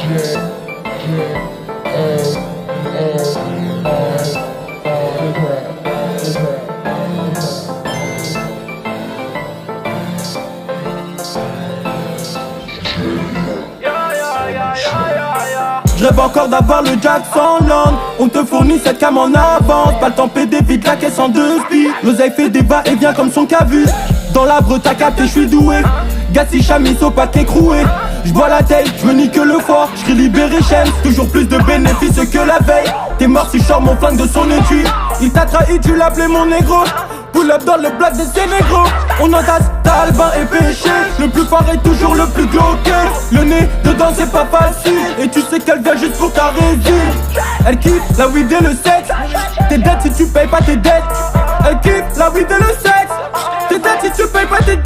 Je rêve encore d'avoir le Jackson Land. On te fournit cette cam en avance. Pas le temps pédé, vite la caisse en deux spies. L'oseille fait des va-et-vient comme son cavu. Dans l'arbre t'as capté, j'suis doué. Gassi chamis au paquet croué. J'bois la taille, j'me nique le foie. J'cris libéré chaîne, toujours plus de bénéfices que la veille. T'es mort si j'sors mon flingue de son étui. Il t'a trahi, tu l'appelais mon négro. Pull up dans le black des Sénégros. On entasse, t'as Albin et péché. Le plus fort est toujours le plus glauque. Le nez dedans c'est pas facile. Et tu sais qu'elle vient juste pour ta résine. Elle kiffe la weed et le sexe. T'es dead si tu payes pas tes dettes. Elle kiffe la weed et le sexe. T'es dead si tu payes pas tes dettes.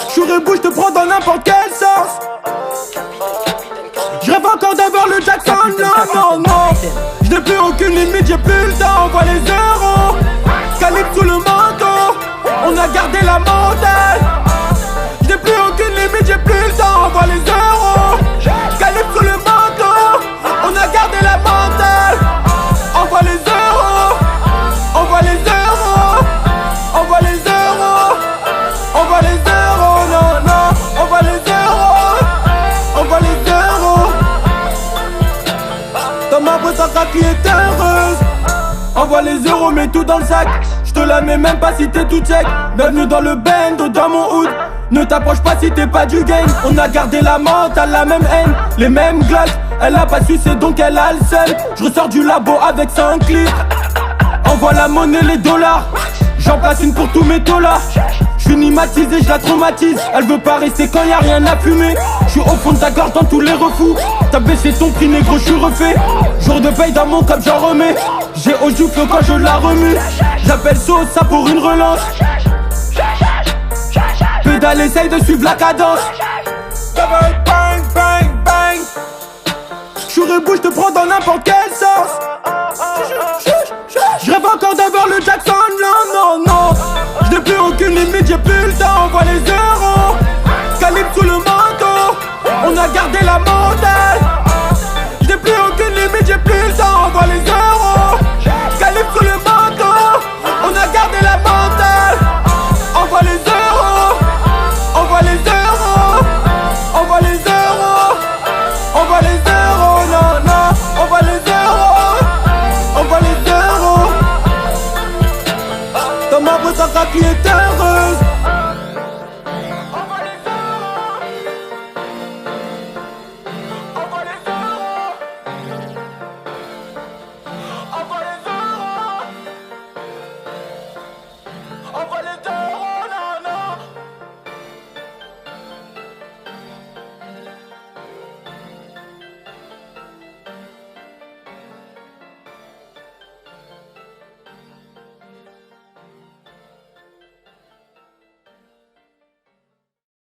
J'suis rebou, j'te prends dans n'importe quel sens. J'rêve encore d'avoir le Jackson. Non, non, non. J'n'ai plus aucune limite, j'ai plus le temps. On voit les euros. Calibre sous le manteau. On a gardé la montagne. J'n'ai plus aucune limite, j'ai plus le temps. On voit les euros. Calibre sous le manteau. On a gardé la montagne. On voit les euros. On voit les euros. On voit les euros. On voit les euros. Non, non. On voit les euros. On voit les euros. Dans ma boîte à crack qui est heureuse. Envoie les euros, mets tout dans le sac. J'te la mets même pas si t'es tout check. Bienvenue dans le bando, dans mon hood. Ne t'approche pas si t'es pas du game. On a gardé la mentale, la même haine. Les mêmes glaces, elle a pas su, c'est donc elle a le seul. J'ressors du labo avec 5 litres. Envoie la monnaie, les dollars. J'en place une pour tous mes dollars. J'suis nimatisé, j'la traumatise. Elle veut pas rester quand y'a rien à fumer. J'suis au fond de ta gorge dans tous les refous. T'as baissé ton prix négro, j'suis refait. Jour de paye dans mon cap, j'en remets. J'ai au jouffle quand je la remue. J'appelle sauce, ça pour une relance. Pédale, essaye de suivre la cadence. Bang, bang, bang. J'suis rebou, j'te prends dans n'importe quel sens. J'rêve encore d'avoir le Jackson. Non, non, non. J'n'ai plus aucune limite, j'ai plus le temps. On voit les euros. Calibre sous le manteau. On a gardé la montagne. J'n'ai plus aucune limite, j'ai plus le temps. On voit les euros. Calibre sous le manteau. On a gardé la montagne. On voit les euros. On voit les euros. On voit les euros. On voit les euros. Non, non. On voit les euros. On voit les euros. Dans ma boîte à crack qui est heureuse.